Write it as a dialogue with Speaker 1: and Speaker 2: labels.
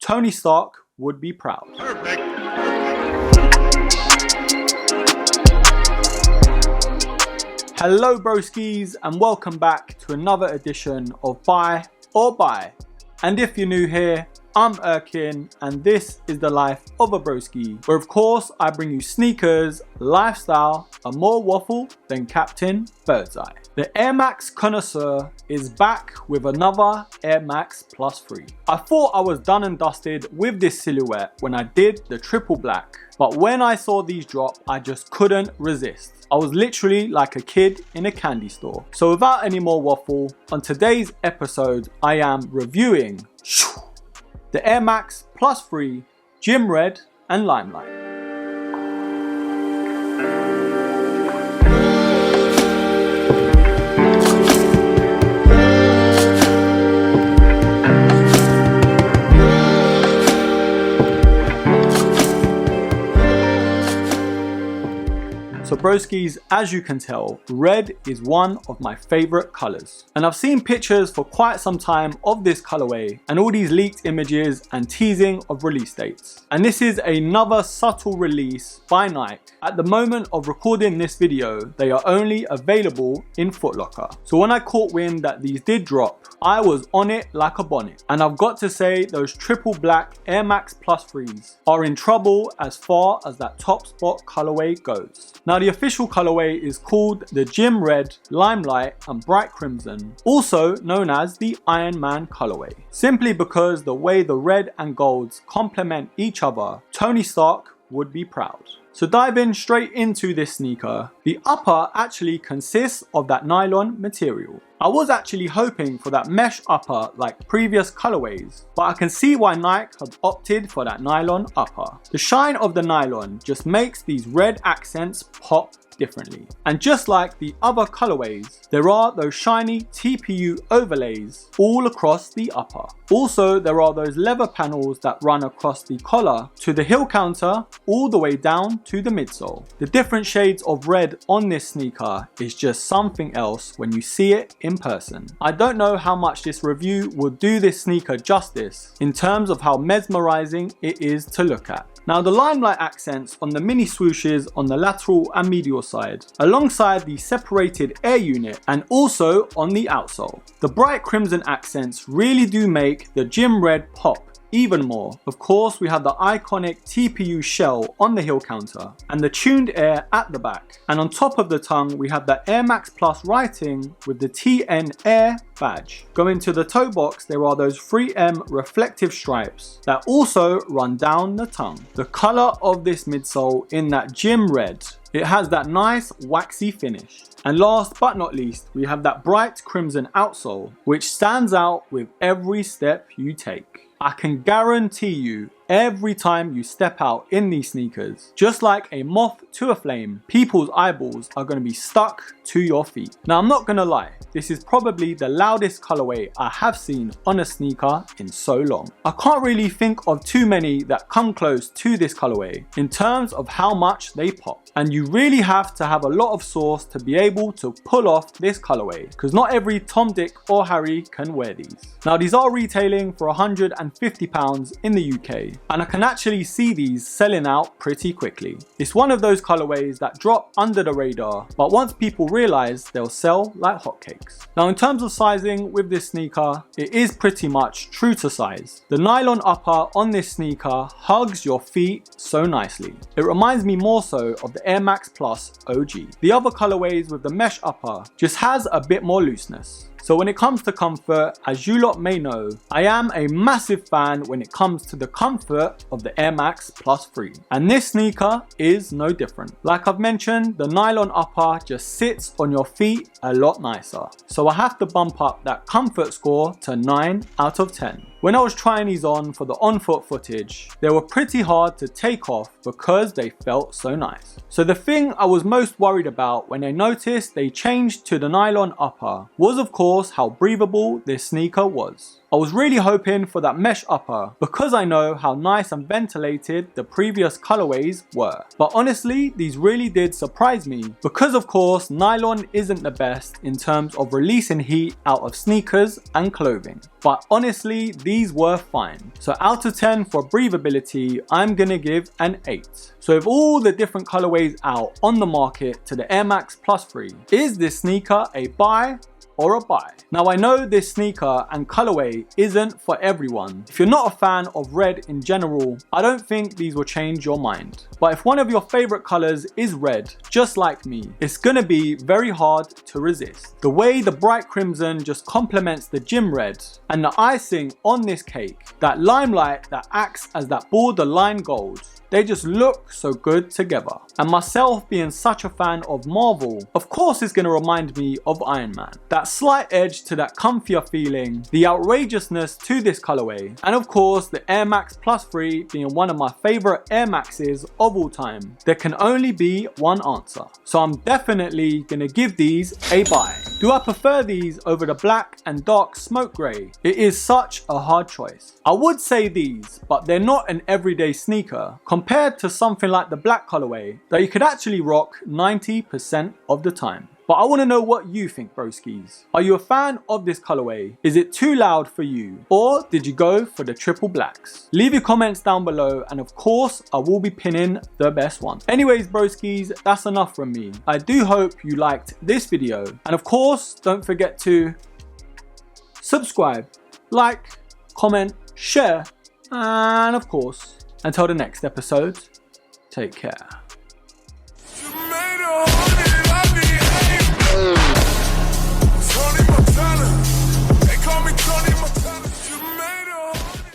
Speaker 1: Tony Stark would be proud.
Speaker 2: Perfect.
Speaker 1: Hello broskis and welcome back to another edition of Buy or Buy. And if you're new here, I'm Erkin and this is the life of a broski, where of course I bring you sneakers, lifestyle and more waffle than Captain Birdseye. The Air Max connoisseur is back with another Air Max Plus 3. I thought I was done and dusted with this silhouette when I did the triple black, but when I saw these drop I just couldn't resist. I was literally like a kid in a candy store. So without any more waffle, on today's episode I am reviewing the Air Max Plus 3 Gym Red and Limelight. So broskies, as you can tell, red is one of my favorite colors. And I've seen pictures for quite some time of this colorway and all these leaked images and teasing of release dates. And this is another subtle release by Nike. At the moment of recording this video, they are only available in Foot Locker. So when I caught wind that these did drop, I was on it like a bonnet. And I've got to say, those triple black Air Max Plus 3s are in trouble as far as that top spot colorway goes. Now the official colorway is called the Gym Red, Limelight and Bright Crimson, also known as the Iron Man colorway. Simply because the way the red and golds complement each other, Tony Stark would be proud. So diving straight into this sneaker, the upper actually consists of that nylon material. I was actually hoping for that mesh upper like previous colorways, but I can see why Nike have opted for that nylon upper. The shine of the nylon just makes these red accents pop differently. And just like the other colorways, there are those shiny TPU overlays all across the upper. Also, there are those leather panels that run across the collar to the heel counter all the way down to the midsole. The different shades of red on this sneaker is just something else when you see it in person. I don't know how much this review will do this sneaker justice in terms of how mesmerizing it is to look at. Now the Limelight accents on the mini swooshes on the lateral and medial side, alongside the separated air unit and also on the outsole. The bright crimson accents really do make the Gym Red pop even more. Of course, we have the iconic TPU shell on the heel counter and the tuned air at the back. And on top of the tongue, we have the Air Max Plus writing with the TN Air badge. Going to the toe box, there are those 3M reflective stripes that also run down the tongue. The color of this midsole in that Gym Red, it has that nice waxy finish. And last but not least, we have that bright crimson outsole, which stands out with every step you take. I can guarantee you, every time you step out in these sneakers, just like a moth to a flame, people's eyeballs are going to be stuck to your feet. Now I'm not going to lie, this is probably the loudest colorway I have seen on a sneaker in so long. I can't really think of too many that come close to this colorway in terms of how much they pop. And you really have to have a lot of sauce to be able to pull off this colorway, because not every Tom, Dick or Harry can wear these. Now these are retailing for £150 in the UK, and I can actually see these selling out pretty quickly. It's one of those colorways that drop under the radar, but once people realize, they'll sell like hotcakes. Now in terms of sizing with this sneaker, it is pretty much true to size. The nylon upper on this sneaker hugs your feet so nicely. It reminds me more so of the Air Max Plus OG. The other colorways with the mesh upper just has a bit more looseness. So when it comes to comfort, as you lot may know, I am a massive fan when it comes to the comfort of the Air Max Plus 3. And this sneaker is no different. Like I've mentioned, the nylon upper just sits on your feet a lot nicer. So I have to bump up that comfort score to 9 out of 10. When I was trying these on for the on-foot footage, they were pretty hard to take off because they felt so nice. So the thing I was most worried about when I noticed they changed to the nylon upper was of course how breathable this sneaker was. I was really hoping for that mesh upper because I know how nice and ventilated the previous colorways were. But honestly, these really did surprise me because of course nylon isn't the best in terms of releasing heat out of sneakers and clothing. But honestly, these were fine. So out of 10 for breathability, I'm gonna give an 8. So with all the different colorways out on the market to the Air Max Plus 3, is this sneaker a buy or a buy? Now I know this sneaker and colorway isn't for everyone. If you're not a fan of red in general, I don't think these will change your mind. But if one of your favorite colors is red, just like me, it's gonna be very hard to resist. The way the bright crimson just complements the gym red and the icing on this cake, that limelight that acts as that borderline gold, they just look so good together. And myself being such a fan of Marvel, of course it's going to remind me of Iron Man. That slight edge to that comfier feeling, the outrageousness to this colorway, and of course the Air Max Plus 3 being one of my favorite Air Maxes of all time. There can only be one answer. So I'm definitely going to give these a buy. Do I prefer these over the black and dark smoke grey? It is such a hard choice. I would say these, but they're not an everyday sneaker compared to something like the black colorway that you could actually rock 90% of the time. But I want to know what you think, broskis. Are you a fan of this colorway? Is it too loud for you? Or did you go for the triple blacks? Leave your comments down below and of course I will be pinning the best one. Anyways broskis, that's enough from me. I do hope you liked this video and of course don't forget to subscribe, like, comment, share, and of course until the next episode, take care.